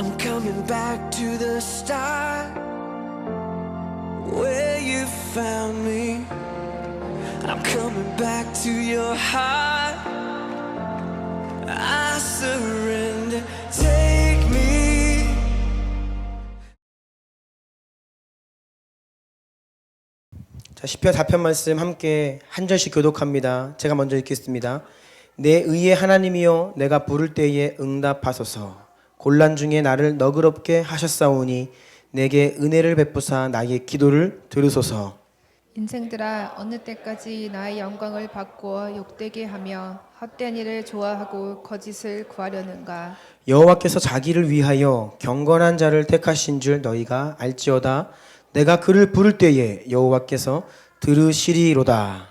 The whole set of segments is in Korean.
I'm coming back to the start where you found me. I'm coming back to your heart. I surrender. Take me. 자, 시편 4편 말씀 함께 한 절씩 교독합니다. 제가 먼저 읽겠습니다. 내 의의 하나님이여, 내가 부를 때에 응답하소서. 곤란 중에 나를 너그럽게 하셨사오니 내게 은혜를 베푸사 나의 기도를 들으소서. 인생들아, 어느 때까지 나의 영광을 바꾸어 욕되게 하며 헛된 일을 좋아하고 거짓을 구하려는가? 여호와께서 자기를 위하여 경건한 자를 택하신 줄 너희가 알지어다. 내가 그를 부를 때에 여호와께서 들으시리로다.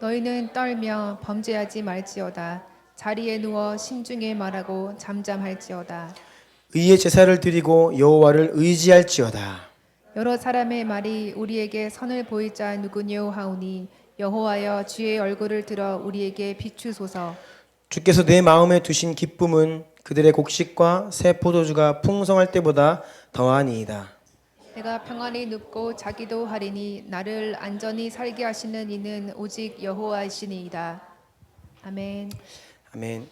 너희는 떨며 범죄하지 말지어다. 자리에 누워 심중에 말하고 잠잠할지어다. 의의 제사를 드리고 여호와를 의지할지어다. 여러 사람의 말이 우리에게 선을 보일 자 누구뇨 하오니 여호와여, 주의 얼굴을 들어 우리에게 비추소서. 주께서 내 마음에 두신 기쁨은 그들의 곡식과 새 포도주가 풍성할 때보다 더하니이다. 내가 평안히 눕고 자기도 하리니 나를 안전히 살게 하시는 이는 오직 여호와이시니이다. 아멘. 아멘.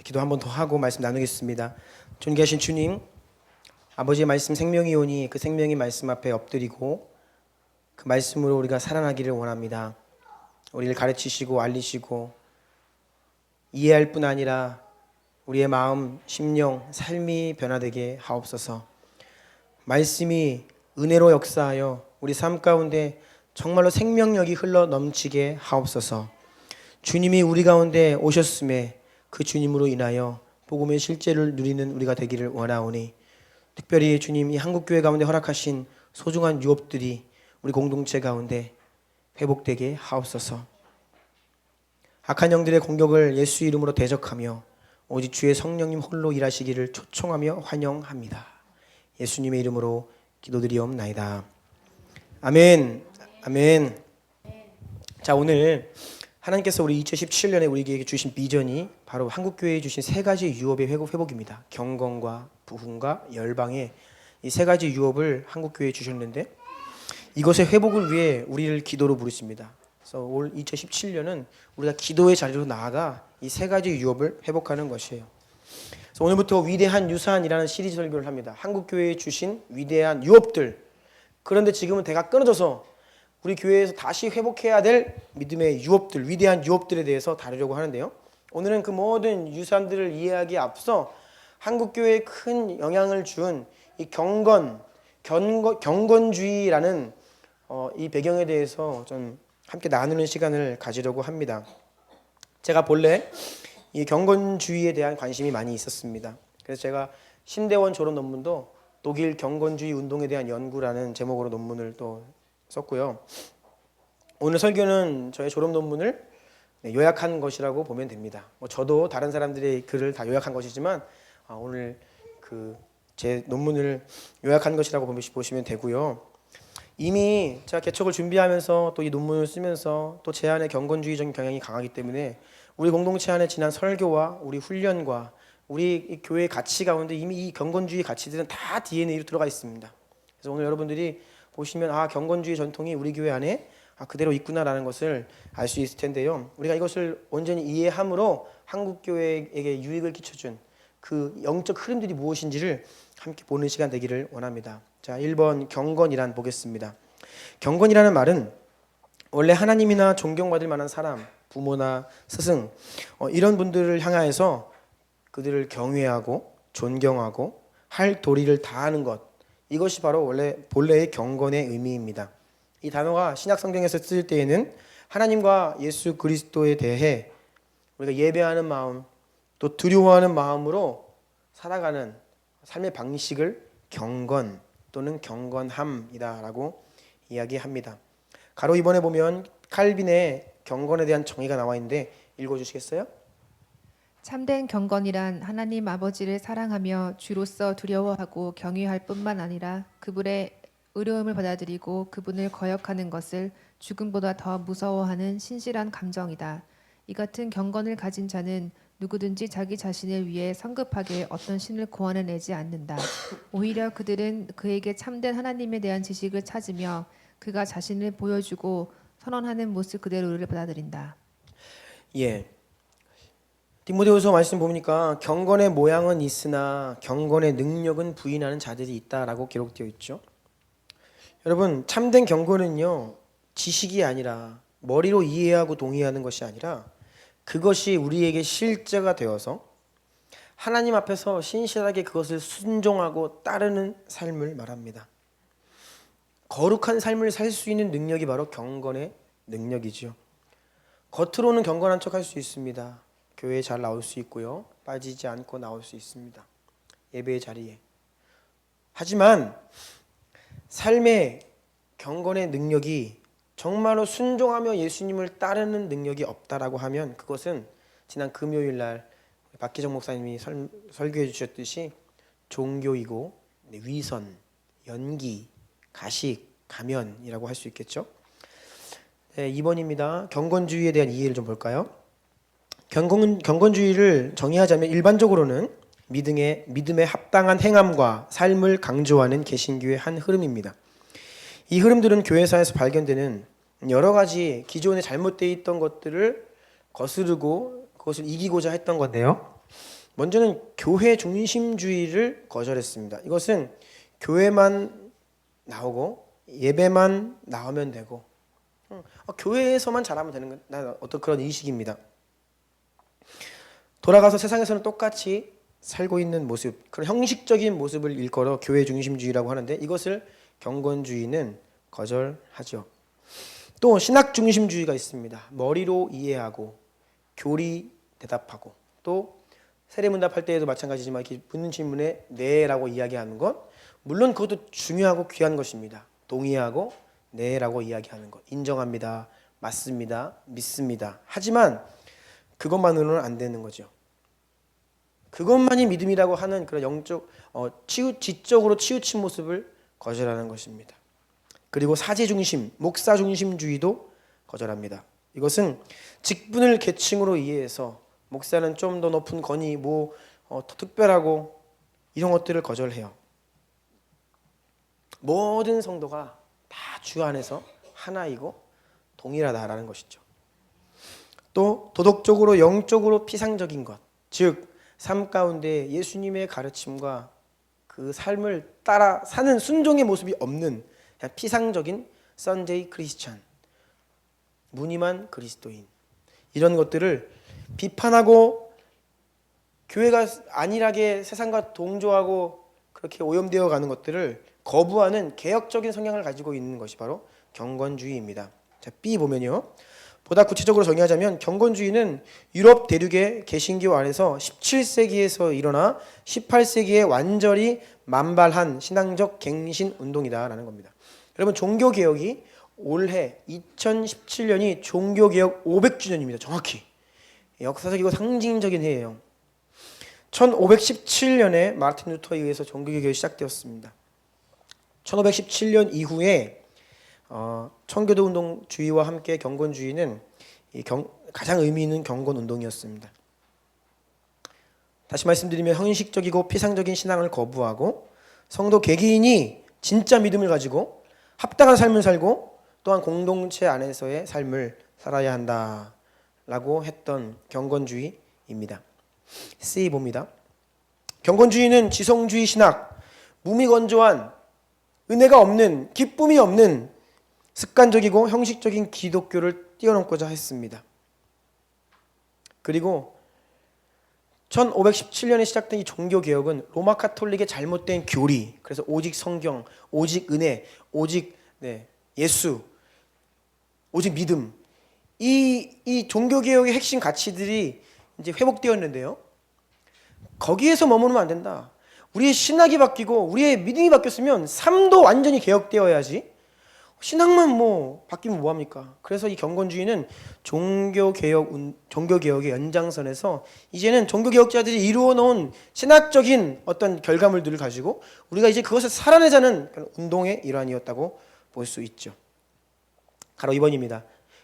기도 한 번 더 하고 말씀 나누겠습니다. 존귀하신 주님, 아버지의 말씀 생명이 오니 그 생명의 말씀 앞에 엎드리고 그 말씀으로 우리가 살아나기를 원합니다. 우리를 가르치시고 알리시고 이해할 뿐 아니라 우리의 마음, 심령, 삶이 변화되게 하옵소서. 말씀이 은혜로 역사하여 우리 삶 가운데 정말로 생명력이 흘러 넘치게 하옵소서. 주님이 우리 가운데 오셨음에 그 주님으로 인하여 복음의 실제를 누리는 우리가 되기를 원하오니, 특별히 주님 이 한국교회 가운데 허락하신 소중한 유업들이 우리 공동체 가운데 회복되게 하옵소서. 악한 영들의 공격을 예수 이름으로 대적하며 오직 주의 성령님 홀로 일하시기를 초청하며 환영합니다. 예수님의 이름으로 기도드리옵나이다. 아멘. 아멘. 자, 오늘 하나님께서 우리 2017년에 우리에게 주신 비전이 바로 한국교회에 주신 세 가지 유업의 회복입니다. 경건과 부흥과 열방의 이 세 가지 유업을 한국교회에 주셨는데, 이것의 회복을 위해 우리를 기도로 부르십니다. 그래서 올 2017년은 우리가 기도의 자리로 나아가 이 세 가지 유업을 회복하는 것이에요. 그래서 오늘부터 위대한 유산이라는 시리즈 설교를 합니다. 한국교회에 주신 위대한 유업들. 그런데 지금은 대가 끊어져서 우리 교회에서 다시 회복해야 될 믿음의 유업들, 위대한 유업들에 대해서 다루려고 하는데요. 오늘은 그 모든 유산들을 이해하기에 앞서 한국교회에 큰 영향을 준 이 경건주의라는 이 배경에 대해서 좀 함께 나누는 시간을 가지려고 합니다. 제가 본래 이 경건주의에 대한 관심이 많이 있었습니다. 그래서 제가 신대원 졸업 논문도 독일 경건주의 운동에 대한 연구라는 제목으로 논문을 또 썼고요. 오늘 설교는 저의 졸업 논문을 요약한 것이라고 보면 됩니다. 저도 다른 사람들의 글을 다 요약한 것이지만 오늘 제 논문을 요약한 것이라고 보시면 되고요. 이미 제가 개척을 준비하면서 또 이 논문을 쓰면서 또 제 안에 경건주의적인 경향이 강하기 때문에 우리 공동체 안에 지난 설교와 우리 훈련과 우리 교회의 가치 가운데 이미 이 경건주의 가치들은 다 DNA로 들어가 있습니다. 그래서 오늘 여러분들이 보시면 경건주의 전통이 우리 교회 안에 그대로 있구나라는 것을 알 수 있을 텐데요. 우리가 이것을 온전히 이해함으로 한국교회에게 유익을 끼쳐준 그 영적 흐름들이 무엇인지를 함께 보는 시간 되기를 원합니다. 자, 1번 경건이란 보겠습니다. 경건이라는 말은 원래 하나님이나 존경받을 만한 사람, 부모나 스승 이런 분들을 향하여서 그들을 경외하고 존경하고 할 도리를 다하는 것, 이것이 바로 원래 본래의 경건의 의미입니다. 이 단어가 신약 성경에서 쓰일 때에는 하나님과 예수 그리스도에 대해 우리가 예배하는 마음, 또 두려워하는 마음으로 살아가는 삶의 방식을 경건 또는 경건함이다라고 이야기합니다. 가로 2번에 보면 칼빈의 경건에 대한 정의가 나와 있는데 읽어주시겠어요? 참된 경건이란 하나님 아버지를 사랑하며 주로서 두려워하고 경외할 뿐만 아니라 그분의 의로움을 받아들이고 그분을 거역하는 것을 죽음보다 더 무서워하는 신실한 감정이다. 이 같은 경건을 가진 자는 누구든지 자기 자신을 위해 성급하게 어떤 신을 고안해내지 않는다. 오히려 그들은 그에게 참된 하나님에 대한 지식을 찾으며 그가 자신을 보여주고 선언하는 모습 그대로를 받아들인다. 예. 디모데후서 말씀 보니까 경건의 모양은 있으나 경건의 능력은 부인하는 자들이 있다라고 기록되어 있죠. 여러분, 참된 경건은요, 지식이 아니라 머리로 이해하고 동의하는 것이 아니라 그것이 우리에게 실제가 되어서 하나님 앞에서 신실하게 그것을 순종하고 따르는 삶을 말합니다. 거룩한 삶을 살 수 있는 능력이 바로 경건의 능력이죠. 겉으로는 경건한 척 할 수 있습니다. 교회에 잘 나올 수 있고요. 빠지지 않고 나올 수 있습니다. 예배의 자리에. 하지만 삶의 경건의 능력이 정말로 순종하며 예수님을 따르는 능력이 없다라고 하면 그것은 지난 금요일 날 박기정 목사님이 설교해 주셨듯이 종교이고 위선, 연기, 가식, 가면이라고 할 수 있겠죠. 네, 2번입니다. 경건주의에 대한 이해를 좀 볼까요? 경건주의를 정의하자면 일반적으로는 믿음에 합당한 행함과 삶을 강조하는 개신교의 한 흐름입니다. 이 흐름들은 교회사에서 발견되는 여러 가지 기존에 잘못되어 있던 것들을 거스르고 그것을 이기고자 했던 건데요. 먼저는 교회 중심주의를 거절했습니다. 이것은 교회만 나오고 예배만 나오면 되고 교회에서만 잘하면 되는 어떤 그런 인식입니다. 돌아가서 세상에서는 똑같이 살고 있는 모습, 그런 형식적인 모습을 일컬어 교회 중심주의라고 하는데 이것을 경건주의는 거절하죠. 또 신학 중심주의가 있습니다. 머리로 이해하고 교리 대답하고 또 세례문답할 때에도 마찬가지지만 이렇게 묻는 질문에 네라고 이야기하는 것, 물론 그것도 중요하고 귀한 것입니다. 동의하고 네라고 이야기하는 것, 인정합니다, 맞습니다, 믿습니다. 하지만 그것만으로는 안 되는 거죠. 그것만이 믿음이라고 하는 그런 영적 지적으로 치우친 모습을 거절하는 것입니다. 그리고 사제 중심, 목사 중심주의도 거절합니다. 이것은 직분을 계층으로 이해해서 목사는 좀 더 높은 권위, 더 특별하고 이런 것들을 거절해요. 모든 성도가 다 주 안에서 하나이고 동일하다라는 것이죠. 또 도덕적으로 영적으로 피상적인 것, 즉 삶 가운데 예수님의 가르침과 그 삶을 따라 사는 순종의 모습이 없는 그냥 피상적인 썬데이 크리스찬, 무늬만 그리스도인, 이런 것들을 비판하고 교회가 안일하게 세상과 동조하고 그렇게 오염되어 가는 것들을 거부하는 개혁적인 성향을 가지고 있는 것이 바로 경건주의입니다. 자, B 보면요. 보다 구체적으로 정의하자면 경건주의는 유럽 대륙의 개신교 안에서 17세기에서 일어나 18세기에 완전히 만발한 신앙적 갱신 운동이다라는 겁니다. 여러분, 종교개혁이 올해 2017년이 종교개혁 500주년입니다. 정확히. 역사적이고 상징적인 해예요. 1517년에 마르틴 루터에 의해서 종교개혁이 시작되었습니다. 1517년 이후에 청교도 운동주의와 함께 경건주의는 가장 의미 있는 경건 운동이었습니다. 다시 말씀드리면 형식적이고 피상적인 신앙을 거부하고 성도 개개인이 진짜 믿음을 가지고 합당한 삶을 살고 또한 공동체 안에서의 삶을 살아야 한다라고 했던 경건주의입니다. C 봅니다. 경건주의는 지성주의 신학, 무미건조한 은혜가 없는, 기쁨이 없는 습관적이고 형식적인 기독교를 뛰어넘고자 했습니다. 그리고 1517년에 시작된 이 종교개혁은 로마 카톨릭의 잘못된 교리, 그래서 오직 성경, 오직 은혜, 오직 예수, 오직 믿음, 이 종교개혁의 핵심 가치들이 이제 회복되었는데요. 거기에서 머무르면 안 된다. 우리의 신학이 바뀌고 우리의 믿음이 바뀌었으면 삶도 완전히 개혁되어야지. 신학만 바뀌면 뭐합니까? 그래서 이 경건주의는 종교개혁의 연장선에서 이제는 종교개혁자들이 이루어 놓은 신학적인 어떤 결과물들을 가지고 우리가 이제 그것을 살아내자는 운동의 일환이었다고 볼 수 있죠. 가로 2번입니다.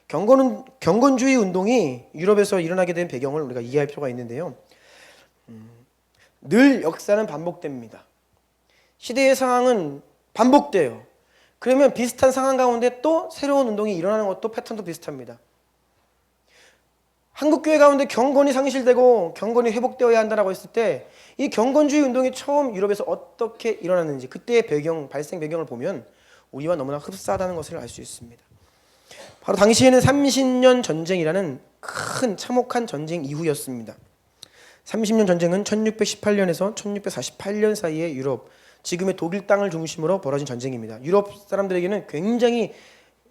경건주의 운동이 유럽에서 일어나게 된 배경을 우리가 이해할 필요가 있는데요. 늘 역사는 반복됩니다. 시대의 상황은 반복돼요. 그러면 비슷한 상황 가운데 또 새로운 운동이 일어나는 것도 패턴도 비슷합니다. 한국교회 가운데 경건이 상실되고 경건이 회복되어야 한다고 했을 때 이 경건주의 운동이 처음 유럽에서 어떻게 일어났는지 그때의 발생 배경을 보면 우리와 너무나 흡사하다는 것을 알 수 있습니다. 바로 당시에는 30년 전쟁이라는 큰 참혹한 전쟁 이후였습니다. 30년 전쟁은 1618년에서 1648년 사이에 유럽, 지금의 독일 땅을 중심으로 벌어진 전쟁입니다. 유럽 사람들에게는 굉장히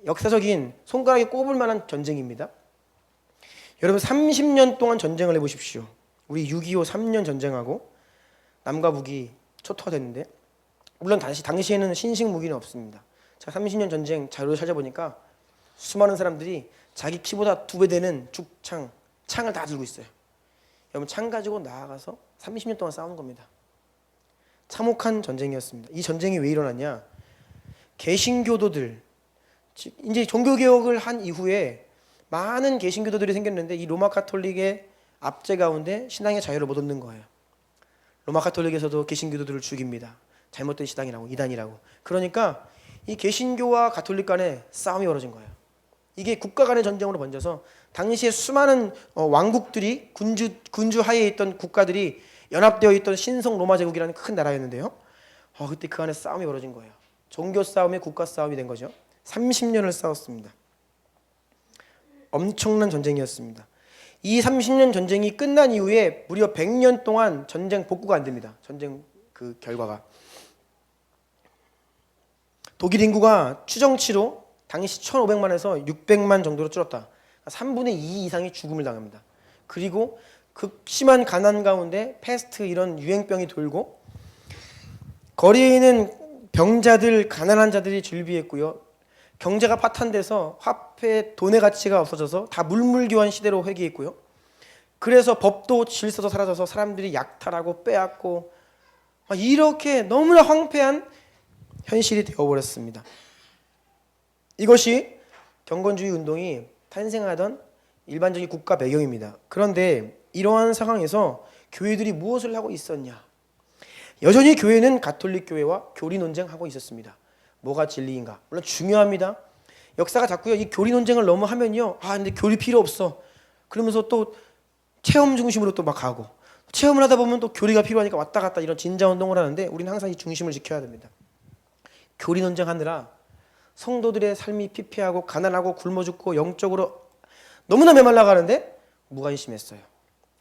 역사적인 손가락에 꼽을 만한 전쟁입니다. 여러분 30년 동안 전쟁을 해보십시오. 우리 6.25 3년 전쟁하고 남과 북이 초토화됐는데 물론 당시에는 신식 무기는 없습니다. 제가 30년 전쟁 자료를 찾아보니까 수많은 사람들이 자기 키보다 2배 되는 창을 다 들고 있어요. 여러분 창 가지고 나아가서 30년 동안 싸우는 겁니다. 참혹한 전쟁이었습니다. 이 전쟁이 왜 일어났냐? 개신교도들, 이제 종교개혁을 한 이후에 많은 개신교도들이 생겼는데 이 로마 가톨릭의 압제 가운데 신앙의 자유를 못 얻는 거예요. 로마 가톨릭에서도 개신교도들을 죽입니다. 잘못된 신앙이라고, 이단이라고. 그러니까 이 개신교와 가톨릭 간에 싸움이 벌어진 거예요. 이게 국가 간의 전쟁으로 번져서 당시에 수많은 왕국들이 군주 하에 있던 국가들이 연합되어 있던 신성 로마 제국이라는 큰 나라였는데요. 그때 그 안에 싸움이 벌어진 거예요. 종교 싸움에 국가 싸움이 된 거죠. 30년을 싸웠습니다. 엄청난 전쟁이었습니다. 이 30년 전쟁이 끝난 이후에 무려 100년 동안 전쟁 복구가 안 됩니다. 전쟁 그 결과가. 독일 인구가 추정치로 당시 1,500만에서 600만 정도로 줄었다. 3분의 2 이상이 죽음을 당합니다. 그리고 극심한 가난 가운데 패스트 이런 유행병이 돌고 거리에 있는 병자들, 가난한 자들이 즐비했고요. 경제가 파탄돼서 화폐, 돈의 가치가 없어져서 다 물물교환 시대로 회귀했고요. 그래서 법도 질서도 사라져서 사람들이 약탈하고 빼앗고 이렇게 너무나 황폐한 현실이 되어버렸습니다. 이것이 경건주의 운동이 탄생하던 일반적인 국가 배경입니다. 그런데 이러한 상황에서 교회들이 무엇을 하고 있었냐? 여전히 교회는 가톨릭 교회와 교리 논쟁하고 있었습니다. 뭐가 진리인가? 물론 중요합니다. 역사가 자꾸요 이 교리 논쟁을 너무 하면요, 근데 교리 필요 없어. 그러면서 또 체험 중심으로 또 막 가고, 체험을 하다 보면 또 교리가 필요하니까 왔다 갔다 이런 진자 운동을 하는데 우리는 항상 이 중심을 지켜야 됩니다. 교리 논쟁하느라 성도들의 삶이 피폐하고 가난하고 굶어 죽고 영적으로 너무나 메말라가는데 무관심했어요.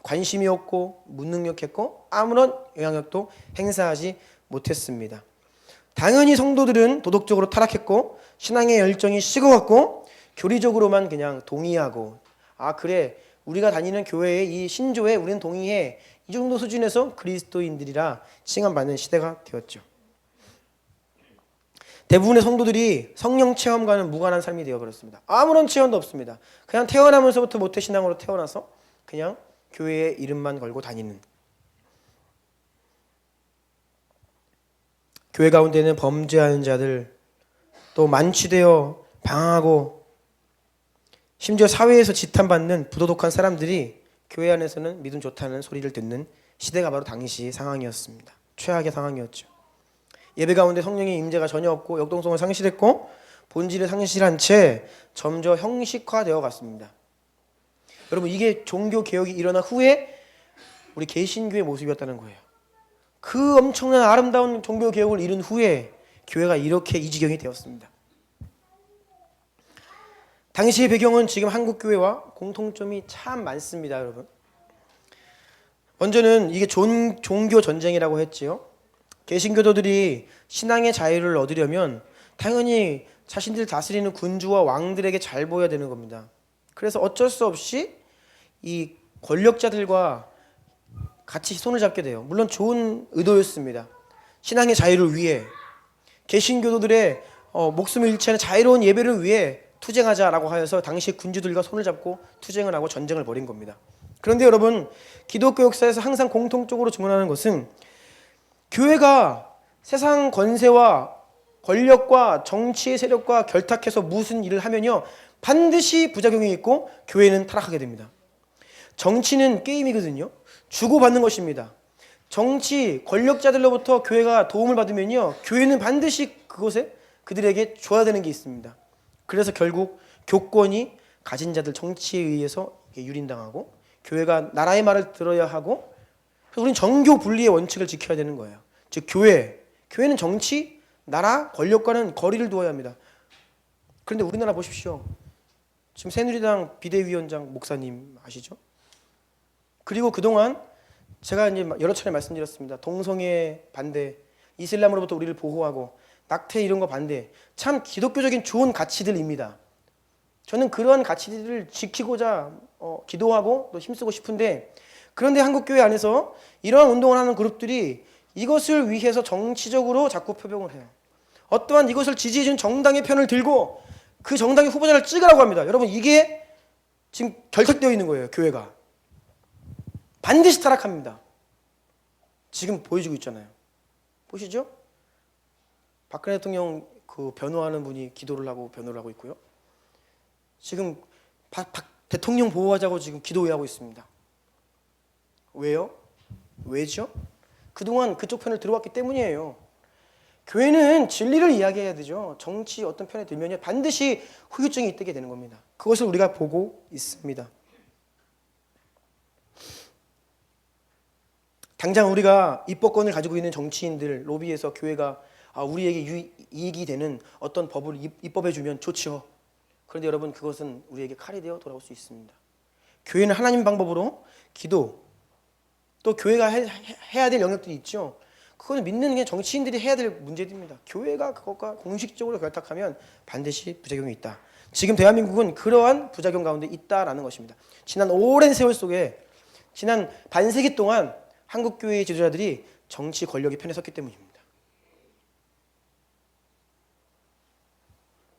관심이 없고 무능력했고 아무런 영향력도 행사하지 못했습니다. 당연히 성도들은 도덕적으로 타락했고 신앙의 열정이 식어갔고 교리적으로만 그냥 동의하고 그래 우리가 다니는 교회의 이 신조에 우리는 동의해, 이 정도 수준에서 그리스도인들이라 칭함받는 시대가 되었죠. 대부분의 성도들이 성령 체험과는 무관한 삶이 되어버렸습니다. 아무런 체험도 없습니다. 그냥 태어나면서부터 모태신앙으로 태어나서 그냥 교회의 이름만 걸고 다니는. 교회 가운데는 범죄하는 자들, 또 만취되어 방황하고 심지어 사회에서 지탄받는 부도덕한 사람들이 교회 안에서는 믿음 좋다는 소리를 듣는 시대가 바로 당시 상황이었습니다. 최악의 상황이었죠. 예배 가운데 성령의 임재가 전혀 없고 역동성을 상실했고 본질을 상실한 채 점점 형식화되어 갔습니다. 여러분 이게 종교 개혁이 일어난 후에 우리 개신교의 모습이었다는 거예요. 그 엄청난 아름다운 종교 개혁을 이룬 후에 교회가 이렇게 이 지경이 되었습니다. 당시의 배경은 지금 한국 교회와 공통점이 참 많습니다, 여러분. 먼저는 이게 종교 전쟁이라고 했지요. 개신교도들이 신앙의 자유를 얻으려면 당연히 자신들 다스리는 군주와 왕들에게 잘 보여야 되는 겁니다. 그래서 어쩔 수 없이 이 권력자들과 같이 손을 잡게 돼요. 물론 좋은 의도였습니다. 신앙의 자유를 위해 개신교도들의 목숨을 잃지 않은 자유로운 예배를 위해 투쟁하자라고 하여서 당시 군주들과 손을 잡고 투쟁을 하고 전쟁을 벌인 겁니다. 그런데 여러분 기독교 역사에서 항상 공통적으로 증언하는 것은 교회가 세상 권세와 권력과 정치의 세력과 결탁해서 무슨 일을 하면요 반드시 부작용이 있고 교회는 타락하게 됩니다. 정치는 게임이거든요. 주고받는 것입니다. 정치 권력자들로부터 교회가 도움을 받으면요, 교회는 반드시 그곳에 그들에게 줘야 되는 게 있습니다. 그래서 결국 교권이 가진 자들 정치에 의해서 유린당하고 교회가 나라의 말을 들어야 하고, 그래서 우리는 정교 분리의 원칙을 지켜야 되는 거예요. 즉 교회는 정치, 나라, 권력과는 거리를 두어야 합니다. 그런데 우리나라 보십시오. 지금 새누리당 비대위원장 목사님 아시죠? 그리고 그동안 제가 이제 여러 차례 말씀드렸습니다. 동성애 반대, 이슬람으로부터 우리를 보호하고 낙태 이런 거 반대. 참 기독교적인 좋은 가치들입니다. 저는 그러한 가치들을 지키고자 기도하고 또 힘쓰고 싶은데, 그런데 한국교회 안에서 이러한 운동을 하는 그룹들이 이것을 위해서 정치적으로 자꾸 표명을 해요. 어떠한 이것을 지지해준 정당의 편을 들고 그 정당의 후보자를 찍으라고 합니다. 여러분, 이게 지금 결탁되어 있는 거예요. 교회가 반드시 타락합니다. 지금 보여주고 있잖아요. 보시죠? 박근혜 대통령 그 변호하는 분이 기도를 하고 변호를 하고 있고요. 지금 박 대통령 보호하자고 지금 기도회하고 있습니다. 왜요? 왜죠? 그동안 그쪽 편을 들어왔기 때문이에요. 교회는 진리를 이야기해야 되죠. 정치 어떤 편에 들면요, 반드시 후유증이 있게 되는 겁니다. 그것을 우리가 보고 있습니다. 당장 우리가 입법권을 가지고 있는 정치인들 로비에서 교회가 우리에게 이익이 되는 어떤 법을 입법해 주면 좋죠. 그런데 여러분, 그것은 우리에게 칼이 되어 돌아올 수 있습니다. 교회는 하나님 방법으로 기도, 또 교회가 해야 될 영역들이 있죠. 그거는 믿는 게 정치인들이 해야 될 문제들입니다. 교회가 그것과 공식적으로 결탁하면 반드시 부작용이 있다. 지금 대한민국은 그러한 부작용 가운데 있다라는 것입니다. 지난 오랜 세월 속에 지난 반세기 동안 한국교회의 지도자들이 정치 권력의 편에 섰기 때문입니다.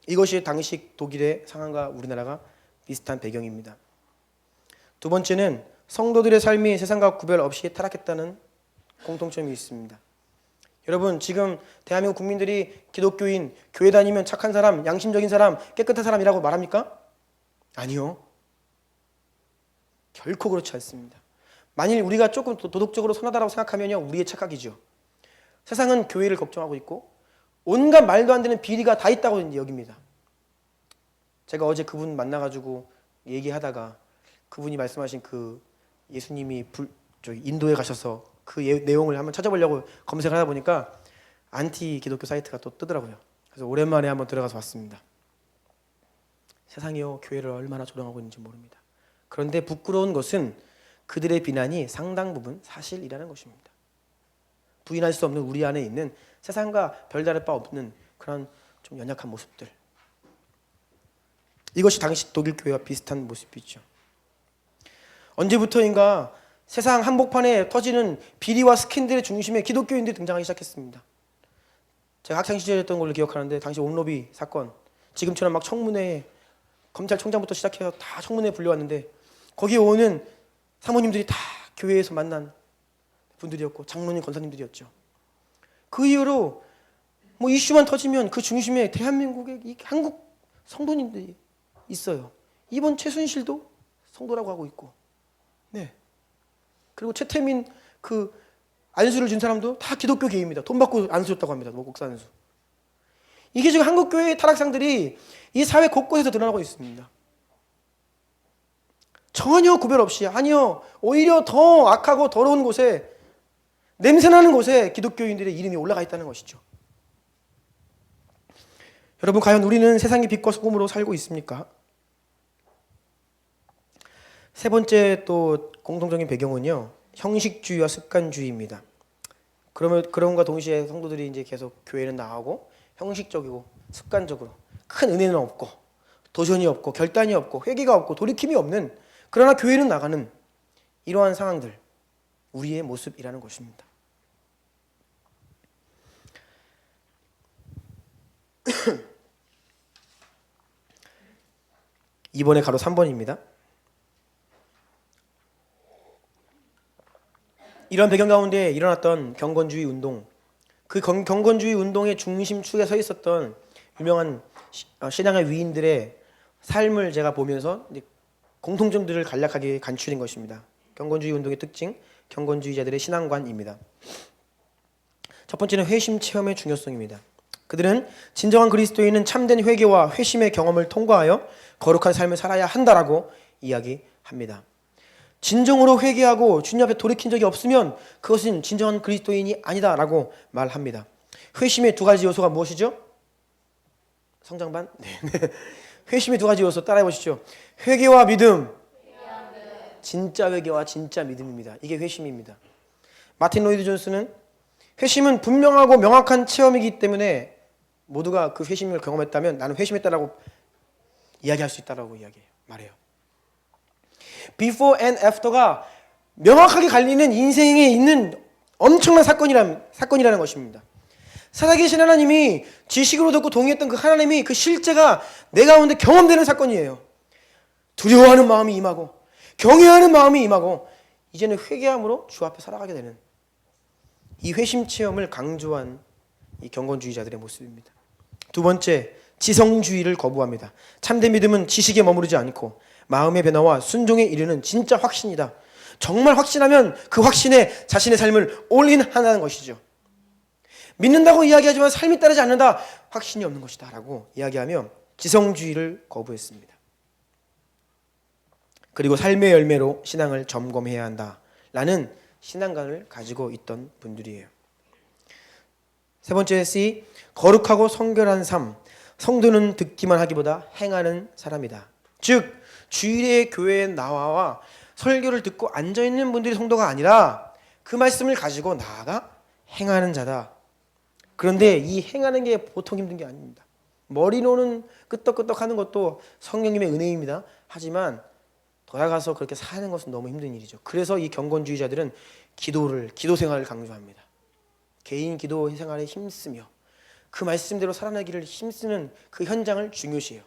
이것이 당시 독일의 상황과 우리나라가 비슷한 배경입니다. 두 번째는 성도들의 삶이 세상과 구별 없이 타락했다는 공통점이 있습니다. 여러분, 지금 대한민국 국민들이 기독교인, 교회 다니면 착한 사람, 양심적인 사람, 깨끗한 사람이라고 말합니까? 아니요. 결코 그렇지 않습니다. 만일 우리가 조금 도덕적으로 선하다고 생각하면요, 우리의 착각이죠. 세상은 교회를 걱정하고 있고 온갖 말도 안 되는 비리가 다 있다고 여깁니다. 제가 어제 그분 만나가지고 얘기하다가 그분이 말씀하신 그 예수님이 인도에 가셔서 그 내용을 한번 찾아보려고 검색을 하다 보니까 안티 기독교 사이트가 또 뜨더라고요. 그래서 오랜만에 한번 들어가서 봤습니다. 세상이요, 교회를 얼마나 조롱하고 있는지 모릅니다. 그런데 부끄러운 것은 그들의 비난이 상당 부분 사실이라는 것입니다. 부인할 수 없는 우리 안에 있는 세상과 별다를 바 없는 그런 좀 연약한 모습들, 이것이 당시 독일 교회와 비슷한 모습이죠. 언제부터인가 세상 한복판에 터지는 비리와 스캔들의 중심에 기독교인들이 등장하기 시작했습니다. 제가 학창시절이었던 걸로 기억하는데 당시 온로비 사건, 지금처럼 막 청문회, 검찰총장부터 시작해서 다 청문회에 불려왔는데 거기에 오는 사모님들이 다 교회에서 만난 분들이었고 장로님, 권사님들이었죠. 그 이후로 뭐 이슈만 터지면 그 중심에 대한민국의 한국 성도님들이 있어요. 이번 최순실도 성도라고 하고 있고, 네. 그리고 최태민 그 안수를 준 사람도 다 기독교계입니다. 돈 받고 안수였다고 합니다. 목사 안수. 이게 지금 한국 교회의 타락상들이 이 사회 곳곳에서 드러나고 있습니다. 전혀 구별 없이, 아니요, 오히려 더 악하고 더러운 곳에, 냄새나는 곳에 기독교인들의 이름이 올라가 있다는 것이죠. 여러분, 과연 우리는 세상의 빛과 소금으로 살고 있습니까? 세 번째 또 공통적인 배경은요, 형식주의와 습관주의입니다. 그럼과 동시에 성도들이 이제 계속 교회는 나가고 형식적이고 습관적으로 큰 은혜는 없고 도전이 없고 결단이 없고 회개가 없고 돌이킴이 없는, 그러나 교회는 나가는 이러한 상황들, 우리의 모습이라는 것입니다. 이번에 가로 3번입니다. 이런 배경 가운데 일어났던 경건주의 운동, 그 경건주의 운동의 중심축에 서 있었던 유명한 신앙의 위인들의 삶을 제가 보면서 공통점들을 간략하게 간추린 것입니다. 경건주의 운동의 특징, 경건주의자들의 신앙관입니다. 첫 번째는 회심 체험의 중요성입니다. 그들은 진정한 그리스도인은 참된 회개와 회심의 경험을 통과하여 거룩한 삶을 살아야 한다라고 이야기합니다. 진정으로 회개하고 주님 앞에 돌이킨 적이 없으면 그것은 진정한 그리스도인이 아니다라고 말합니다. 회심의 두 가지 요소가 무엇이죠? 성장반? 네. 회심의 두 가지 요소 따라해 보시죠. 회개와 믿음. 진짜 회개와 진짜 믿음입니다. 이게 회심입니다. 마틴 로이드 존스는 회심은 분명하고 명확한 체험이기 때문에 모두가 그 회심을 경험했다면 나는 회심했다라고 이야기할 수 있다라고 말해요. Before and after가 명확하게 갈리는 인생에 있는 엄청난 사건이라는 것입니다. 살아계신 하나님이 지식으로 듣고 동의했던 그 하나님이 그 실제가 내 가운데 경험되는 사건이에요. 두려워하는 마음이 임하고 경외하는 마음이 임하고 이제는 회개함으로 주 앞에 살아가게 되는 이 회심 체험을 강조한 이 경건주의자들의 모습입니다. 두 번째, 지성주의를 거부합니다. 참된 믿음은 지식에 머무르지 않고 마음의 변화와 순종에 이르는 진짜 확신이다. 정말 확신하면 그 확신에 자신의 삶을 올인한다는 것이죠. 믿는다고 이야기하지만 삶이 따르지 않는다. 확신이 없는 것이다 라고 이야기하며 지성주의를 거부했습니다. 그리고 삶의 열매로 신앙을 점검해야 한다라는 신앙관을 가지고 있던 분들이에요. 세 번째 C, 거룩하고 성결한 삶. 성도는 듣기만 하기보다 행하는 사람이다. 즉 주일에 교회에 나와 설교를 듣고 앉아있는 분들이 성도가 아니라 그 말씀을 가지고 나아가 행하는 자다. 그런데 이 행하는 게 보통 힘든 게 아닙니다. 머리로는 끄떡끄떡 하는 것도 성령님의 은혜입니다. 하지만 돌아가서 그렇게 사는 것은 너무 힘든 일이죠. 그래서 이 경건주의자들은 기도 생활을 강조합니다. 개인 기도 생활에 힘쓰며 그 말씀대로 살아나기를 힘쓰는 그 현장을 중요시해요.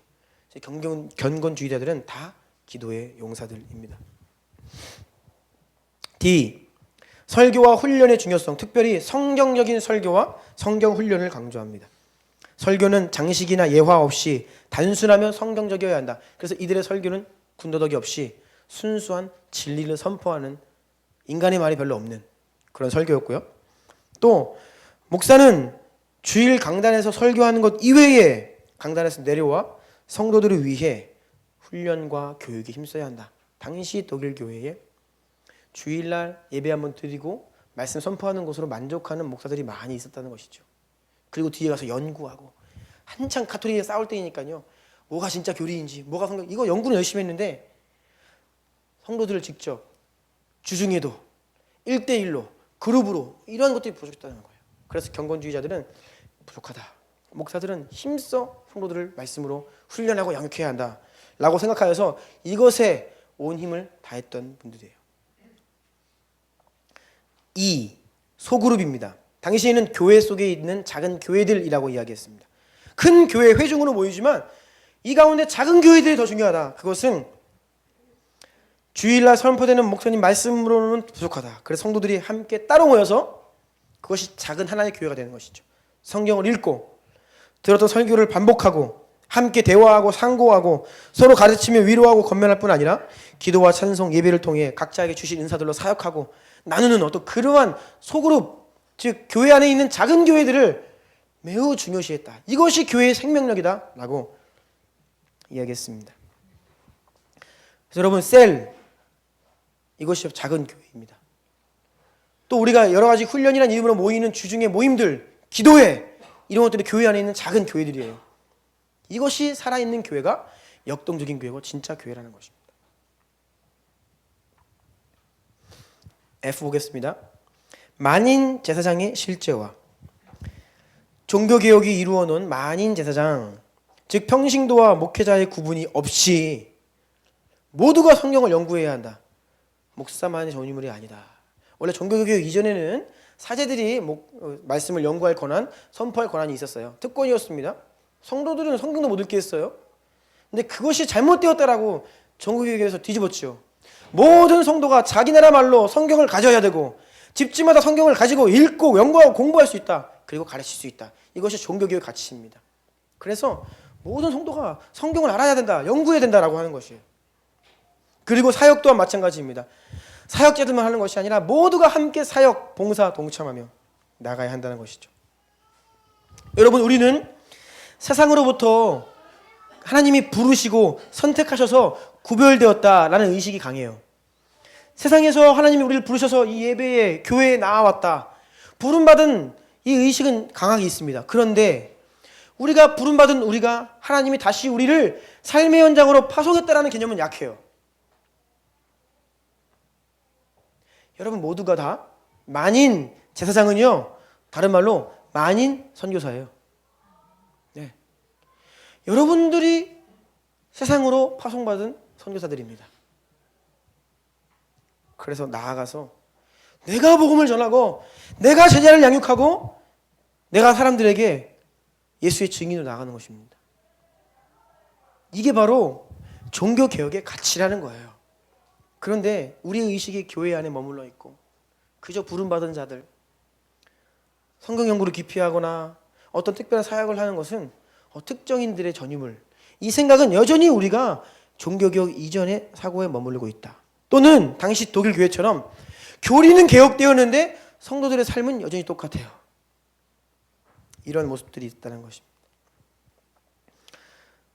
경건주의자들은 다 기도의 용사들입니다. D. 설교와 훈련의 중요성, 특별히 성경적인 설교와 성경 훈련을 강조합니다. 설교는 장식이나 예화 없이 단순하며 성경적이어야 한다. 그래서 이들의 설교는 군더더기 없이 순수한 진리를 선포하는 인간의 말이 별로 없는 그런 설교였고요. 또 목사는 주일 강단에서 설교하는 것 이외에 강단에서 내려와 성도들을 위해 훈련과 교육에 힘써야 한다. 당시 독일 교회에 주일날 예배 한번 드리고 말씀 선포하는 것으로 만족하는 목사들이 많이 있었다는 것이죠. 그리고 뒤에 가서 연구하고 한창 가톨릭에 싸울 때이니까요. 뭐가 진짜 교리인지 뭐가 성경 이거 연구는 열심히 했는데 성도들을 직접 주중에도 1대1로 그룹으로 이런 것들이 부족했다는 거예요. 그래서 경건주의자들은 부족하다. 목사들은 힘써 성도들을 말씀으로 훈련하고 양육해야 한다라고 생각하여서 이것에 온 힘을 다했던 분들이에요. 2. 소그룹입니다. 당시에는 교회 속에 있는 작은 교회들이라고 이야기했습니다. 큰 교회 회중으로 모이지만 이 가운데 작은 교회들이 더 중요하다. 그것은 주일날 선포되는 목사님 말씀으로는 부족하다. 그래서 성도들이 함께 따로 모여서 그것이 작은 하나의 교회가 되는 것이죠. 성경을 읽고 들었던 설교를 반복하고 함께 대화하고 상고하고 서로 가르치며 위로하고 권면할 뿐 아니라 기도와 찬송, 예배를 통해 각자에게 주신 은사들로 사역하고 나누는 어떤 그러한 소그룹, 즉 교회 안에 있는 작은 교회들을 매우 중요시했다. 이것이 교회의 생명력이다 라고 이야기했습니다. 그래서 여러분 셀, 이것이 작은 교회입니다. 또 우리가 여러 가지 훈련이라는 이름으로 모이는 주중의 모임들, 기도회 이런 것들이 교회 안에 있는 작은 교회들이에요. 이것이 살아있는 교회가 역동적인 교회고 진짜 교회라는 것입니다. F 보겠습니다. 만인 제사장의 실제화. 종교개혁이 이루어놓은 만인 제사장, 즉 평신도와 목회자의 구분이 없이 모두가 성경을 연구해야 한다. 목사만의 전유물이 아니다. 원래 종교개혁 이전에는 사제들이 말씀을 연구할 권한, 선포할 권한이 있었어요. 특권이었습니다. 성도들은 성경도 못 읽게 했어요. 근데 그것이 잘못되었다라고 종교개혁에서 뒤집었죠. 모든 성도가 자기 나라 말로 성경을 가져야 되고 집집마다 성경을 가지고 읽고 연구하고 공부할 수 있다. 그리고 가르칠 수 있다. 이것이 종교개혁 가치입니다. 그래서 모든 성도가 성경을 알아야 된다, 연구해야 된다라고 하는 것이에요. 그리고 사역 또한 마찬가지입니다. 사역자들만 하는 것이 아니라 모두가 함께 사역, 봉사, 동참하며 나가야 한다는 것이죠. 여러분, 우리는 세상으로부터 하나님이 부르시고 선택하셔서 구별되었다라는 의식이 강해요. 세상에서 하나님이 우리를 부르셔서 이 예배에, 교회에 나와왔다, 부름받은 이 의식은 강하게 있습니다. 그런데 우리가 부름받은 우리가 하나님이 다시 우리를 삶의 현장으로 파송했다라는 개념은 약해요. 여러분 모두가 다 만인 제사장은요, 다른 말로 만인 선교사예요. 네. 여러분들이 세상으로 파송받은 선교사들입니다. 그래서 나아가서 내가 복음을 전하고 내가 제자를 양육하고 내가 사람들에게 예수의 증인으로 나가는 것입니다. 이게 바로 종교개혁의 가치라는 거예요. 그런데 우리의 의식이 교회 안에 머물러 있고 그저 부름받은 자들, 성경 연구를 깊이 하거나 어떤 특별한 사역을 하는 것은 특정인들의 전유물, 이 생각은 여전히 우리가 종교개혁 이전의 사고에 머무르고 있다. 또는 당시 독일 교회처럼 교리는 개혁되었는데 성도들의 삶은 여전히 똑같아요. 이런 모습들이 있다는 것입니다.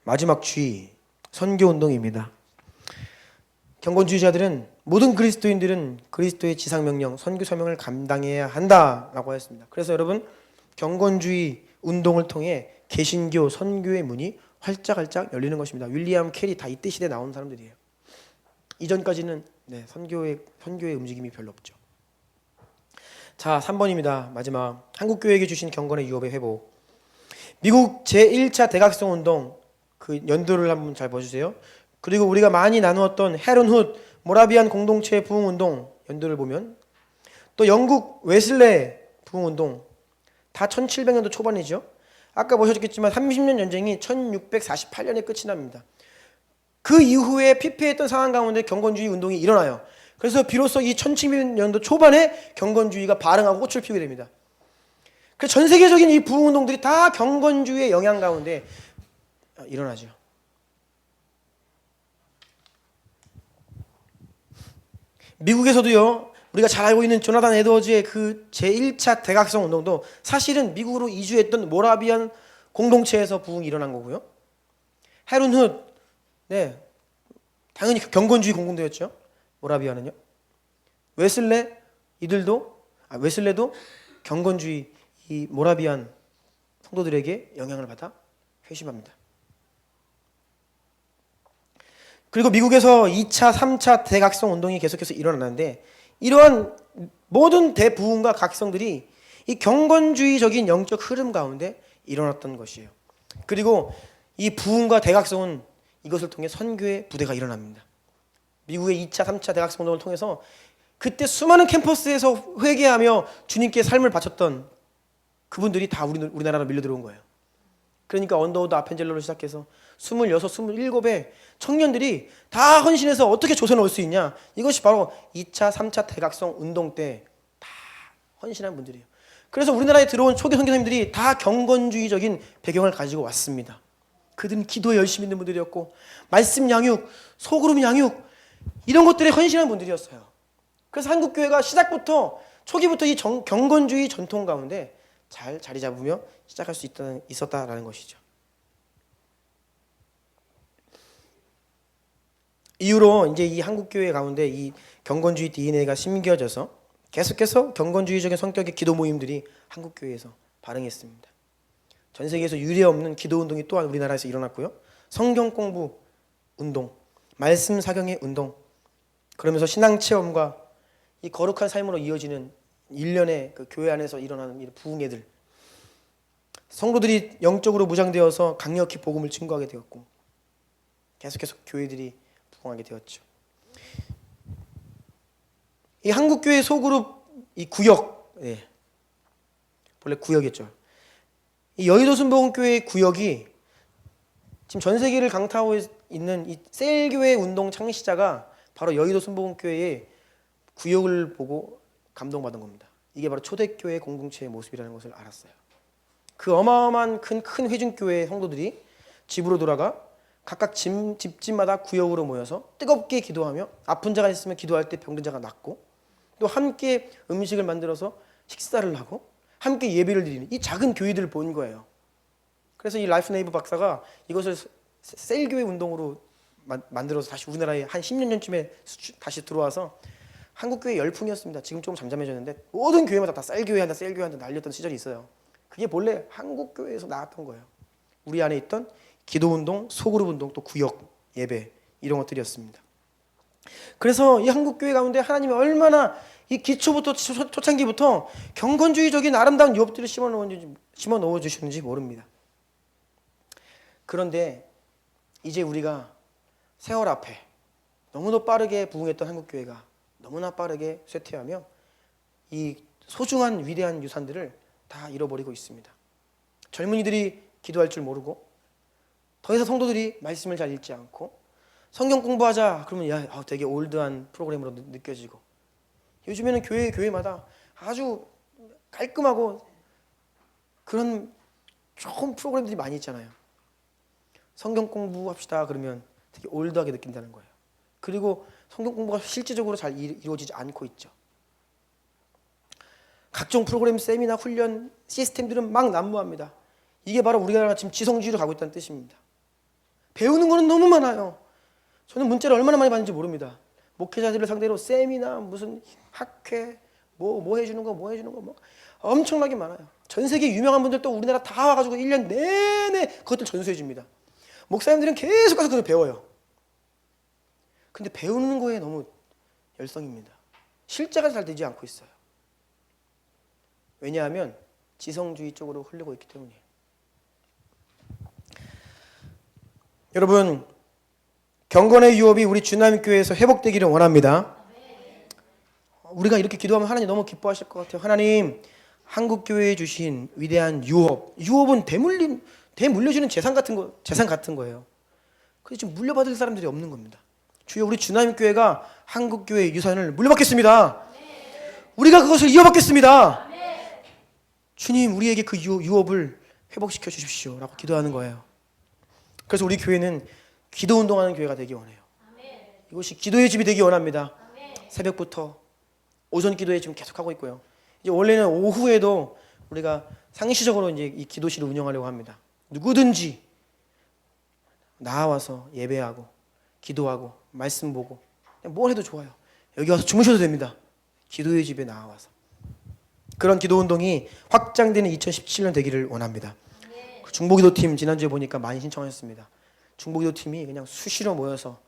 마지막 주의, 선교운동입니다. 경건주의자들은 모든 그리스도인들은 그리스도의 지상명령, 선교사명을 감당해야 한다라고 했습니다. 그래서 여러분, 경건주의 운동을 통해 개신교, 선교의 문이 활짝활짝 열리는 것입니다. 윌리엄 캐리 다 이때 시대에 나온 사람들이에요. 이전까지는 선교의 움직임이 별로 없죠. 자, 3번입니다. 마지막, 한국교회에게 주신 경건의 유업의 회복. 미국 제1차 대각성 운동, 그 연도를 한번 잘 봐주세요. 그리고 우리가 많이 나누었던 헤런 훗 모라비안 공동체 부흥 운동 연도를 보면, 또 영국 웨슬레 부흥 운동 다 1700년도 초반이죠. 아까 보셨겠지만 30년 전쟁이 1648년에 끝이 납니다. 그 이후에 피폐했던 상황 가운데 경건주의 운동이 일어나요. 그래서 비로소 이 1700년도 초반에 경건주의가 발흥하고 꽃을 피우게 됩니다. 그래서 전 세계적인 이 부흥 운동들이 다 경건주의의 영향 가운데 일어나죠. 미국에서도요, 우리가 잘 알고 있는 조나단 에드워즈의 그 제1차 대각성 운동도 사실은 미국으로 이주했던 모라비안 공동체에서 부흥이 일어난 거고요. 헤론 훗, 당연히 경건주의 공동체였죠. 모라비안은요. 웨슬레도 경건주의 이 모라비안 성도들에게 영향을 받아 회심합니다. 그리고 미국에서 2차, 3차 대각성 운동이 계속해서 일어나는데, 이러한 모든 대부흥과 각성들이 이 경건주의적인 영적 흐름 가운데 일어났던 것이에요. 그리고 이 부흥과 대각성은 이것을 통해 선교의 부대가 일어납니다. 미국의 2차, 3차 대각성 운동을 통해서 그때 수많은 캠퍼스에서 회개하며 주님께 삶을 바쳤던 그분들이 다 우리나라로 밀려 들어온 거예요. 그러니까 언더우드 아펜젤로를 시작해서 26, 27의 청년들이 다 헌신해서 어떻게 조선을 올 수 있냐, 이것이 바로 2차, 3차 대각성 운동 때 다 헌신한 분들이에요. 그래서 우리나라에 들어온 초기 선교사님들이 다 경건주의적인 배경을 가지고 왔습니다. 그들은 기도에 열심히 있는 분들이었고, 말씀 양육, 소그룹 양육, 이런 것들에 헌신한 분들이었어요. 그래서 한국교회가 초기부터 이 경건주의 전통 가운데 잘 자리 잡으며 시작할 수 있었다라는 것이죠. 이후로 이제 이 한국교회 가운데 이 경건주의 DNA가 심겨져서 계속해서 경건주의적인 성격의 기도 모임들이 한국교회에서 발흥했습니다. 전 세계에서 유례 없는 기도 운동이 또한 우리나라에서 일어났고요. 성경 공부 운동, 말씀 사경의 운동, 그러면서 신앙 체험과 이 거룩한 삶으로 이어지는 일련의 그 교회 안에서 일어나는 이 부흥회들, 성도들이 영적으로 무장되어서 강력히 복음을 증거하게 되었고, 계속해서 교회들이 부흥하게 되었죠. 이 한국교회 소그룹 이 구역, 원래 구역이었죠. 이 여의도 순복음교회 구역이 지금 전 세계를 강타하고 있는 이 셀교회 운동 창시자가 바로 여의도 순복음교회의 구역을 보고 감동받은 겁니다. 이게 바로 초대교회 공동체의 모습이라는 것을 알았어요. 그 어마어마한 큰 회중교회 성도들이 집으로 돌아가 각각 집마다 구역으로 모여서 뜨겁게 기도하며 아픈 자가 있으면 기도할 때 병든 자가 낫고 또 함께 음식을 만들어서 식사를 하고 함께 예배를 드리는 이 작은 교회들을 본 거예요. 그래서 이 라이프 네이버 박사가 이것을 셀교회 운동으로 만들어서 다시 우리나라에 한 10년 전쯤에 다시 들어와서 한국교회 열풍이었습니다. 지금 조금 잠잠해졌는데 모든 교회마다 다 셀교회 한다 셀교회 한다 날렸던 시절이 있어요. 그게 본래 한국교회에서 나왔던 거예요. 우리 안에 있던 기도운동, 소그룹 운동, 또 구역 예배 이런 것들이었습니다. 그래서 이 한국교회 가운데 하나님이 얼마나 이 기초부터 초창기부터 경건주의적인 아름다운 유업들을 심어 넣어 주셨는지 모릅니다. 그런데 이제 우리가 세월 앞에 너무도 빠르게 부흥했던 한국교회가 너무나 빠르게 쇠퇴하며 이 소중한 위대한 유산들을 다 잃어버리고 있습니다. 젊은이들이 기도할 줄 모르고 더 이상 성도들이 말씀을 잘 읽지 않고 성경 공부하자 그러면 되게 올드한 프로그램으로 느껴지고 요즘에는 교회마다 아주 깔끔하고 그런 좋은 프로그램들이 많이 있잖아요. 성경 공부합시다 그러면 되게 올드하게 느낀다는 거예요. 그리고 성경 공부가 실질적으로 잘 이루어지지 않고 있죠. 각종 프로그램, 세미나, 훈련, 시스템들은 막 난무합니다. 이게 바로 우리가 지금 지성주의로 가고 있다는 뜻입니다. 배우는 거는 너무 많아요. 저는 문자를 얼마나 많이 받는지 모릅니다. 목회자들을 상대로 세미나, 무슨 학회, 뭐 해주는 거 뭐 엄청나게 많아요. 전 세계 유명한 분들 또 우리나라 다 와가지고 1년 내내 그것들 전수해 줍니다. 목사님들은 계속 가서 그걸 배워요. 근데 배우는 거에 너무 열성입니다. 실제가 잘 되지 않고 있어요. 왜냐하면 지성주의 쪽으로 흐르고 있기 때문이에요. 여러분, 경건의 유업이 우리 주남교회에서 회복되기를 원합니다. 우리가 이렇게 기도하면 하나님 너무 기뻐하실 것 같아요. 하나님, 한국교회에 주신 위대한 유업은 대물려주는 재산 같은 거예요. 그래서 지금 물려받을 사람들이 없는 겁니다. 주여, 우리 주남교회가 한국교회의 유산을 물려받겠습니다. 우리가 그것을 이어받겠습니다. 주님, 우리에게 그 유업을 회복시켜 주십시오 라고 기도하는 거예요. 그래서 우리 교회는 기도 운동하는 교회가 되기 원해요. 이것이 기도의 집이 되기 원합니다. 새벽부터 오전 기도회 지금 계속하고 있고요. 이제 원래는 오후에도 우리가 상시적으로 이제 이 기도실을 운영하려고 합니다. 누구든지 나와서 예배하고 기도하고 말씀 보고 뭘 해도 좋아요. 여기 와서 주무셔도 됩니다. 기도의 집에 나와서 그런 기도 운동이 확장되는 2017년 되기를 원합니다. 중보기도팀 지난주에 보니까 많이 신청하셨습니다. 중보기도팀이 그냥 수시로 모여서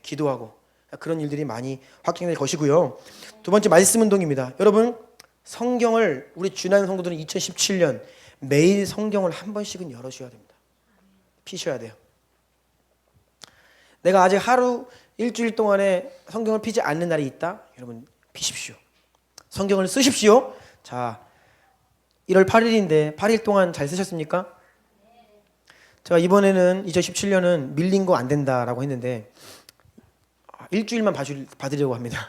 기도하고 그런 일들이 많이 확장될 것이고요. 두 번째 말씀 운동입니다. 여러분, 성경을 우리 주난 성도들은 2017년 매일 성경을 한 번씩은 열어줘야 됩니다. 피셔야 돼요. 내가 아직 하루 일주일 동안에 성경을 피지 않는 날이 있다? 여러분, 피십시오. 성경을 쓰십시오. 자, 1월 8일인데 8일 동안 잘 쓰셨습니까? 제가 이번에는 2017년은 밀린 거 안 된다라고 했는데 일주일만 받으려고 합니다.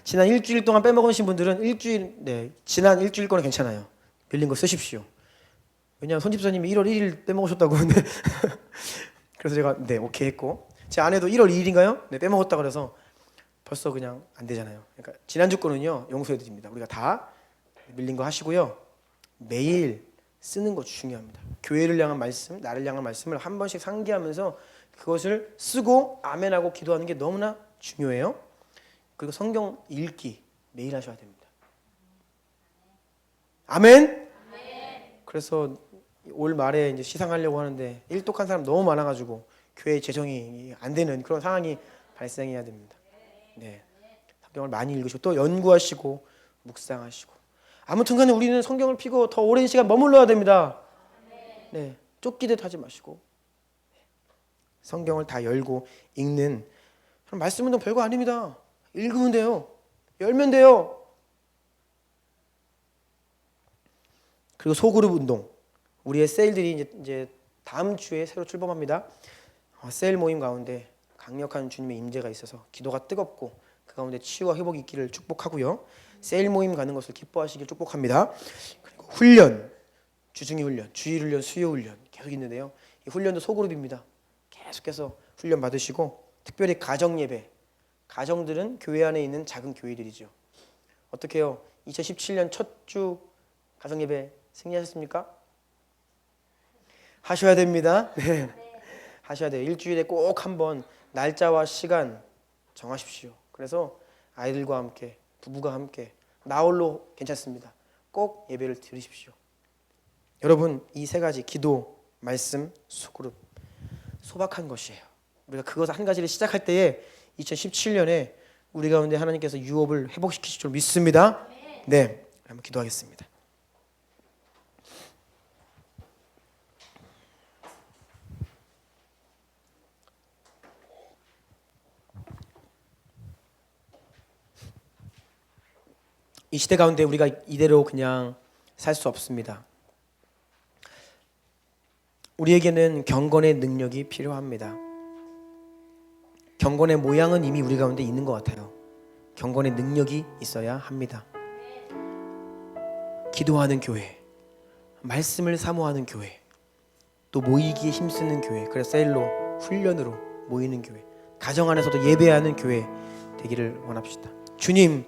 지난 일주일 동안 빼먹으신 분들은 지난 일주일 거는 괜찮아요. 밀린 거 쓰십시오. 왜냐하면 손 집사님이 1월 1일 빼먹으셨다고 근데 그래서 제가 오케이 했고 제 아내도 1월 2일인가요? 빼먹었다 그래서 벌써 그냥 안 되잖아요. 그러니까 지난주 거는요 용서해 드립니다. 우리가 다 밀린 거 하시고요. 매일 쓰는 거 중요합니다. 교회를 향한 말씀, 나를 향한 말씀을 한 번씩 상기하면서 그것을 쓰고 아멘하고 기도하는 게 너무나 중요해요. 그리고 성경 읽기 매일 하셔야 됩니다. 아멘? 그래서 올 말에 이제 시상하려고 하는데 일독한 사람 너무 많아가지고 교회 재정이 안 되는 그런 상황이 발생해야 됩니다. 성경을 많이 읽으시고 또 연구하시고 묵상하시고 아무튼간에 우리는 성경을 피고 더 오랜 시간 머물러야 됩니다. 쫓기듯 하지 마시고 성경을 다 열고 읽는 그런 말씀 운동 별거 아닙니다. 읽으면 돼요. 열면 돼요. 그리고 소그룹 운동. 우리의 셀들이 이제 다음 주에 새로 출범합니다. 셀 모임 가운데 강력한 주님의 임재가 있어서 기도가 뜨겁고 그 가운데 치유와 회복이 있기를 축복하고요. 셀 모임 가는 것을 기뻐하시길 축복합니다. 그리고 훈련, 주중의 훈련, 주일 훈련, 수요 훈련 계속 있는데요. 이 훈련도 소그룹입니다. 계속해서 훈련 받으시고 특별히 가정 예배, 가정들은 교회 안에 있는 작은 교회들이죠. 어떻게 해요? 2017년 첫 주 가정 예배 승리하셨습니까? 하셔야 됩니다. 네. 하셔야 돼요. 일주일에 꼭 한번 날짜와 시간 정하십시오. 그래서 아이들과 함께, 부부가 함께, 나홀로 괜찮습니다. 꼭 예배를 드리십시오. 여러분, 이 세 가지 기도, 말씀, 소그룹 소박한 것이에요. 우리가 그것 한 가지를 시작할 때에 2017년에 우리 가운데 하나님께서 유업을 회복시키실 줄 믿습니다. 네, 한번 기도하겠습니다. 이 시대 가운데 우리가 이대로 그냥 살 수 없습니다. 우리에게는 경건의 능력이 필요합니다. 경건의 모양은 이미 우리 가운데 있는 것 같아요. 경건의 능력이 있어야 합니다. 기도하는 교회, 말씀을 사모하는 교회, 또 모이기에 힘쓰는 교회, 그래서 셀로, 훈련으로 모이는 교회, 가정 안에서도 예배하는 교회 되기를 원합시다. 주님,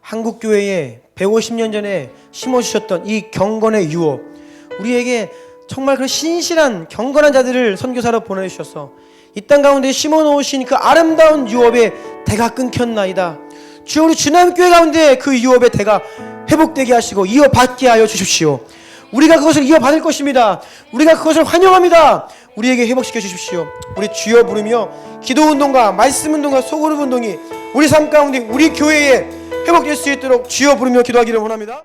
한국 교회에 150년 전에 심어주셨던 이 경건의 유업, 우리에게 정말 그 신실한 경건한 자들을 선교사로 보내주셔서 이 땅 가운데 심어놓으신 그 아름다운 유업의 대가 끊겼나이다. 주여, 우리 주남교회 가운데 그 유업의 대가 회복되게 하시고 이어받게 하여 주십시오. 우리가 그것을 이어받을 것입니다. 우리가 그것을 환영합니다. 우리에게 회복시켜 주십시오. 우리 주여 부르며 기도운동과 말씀운동과 소그룹운동이 우리 삶 가운데 우리 교회에 회복될 수 있도록 주여 부르며 기도하기를 원합니다.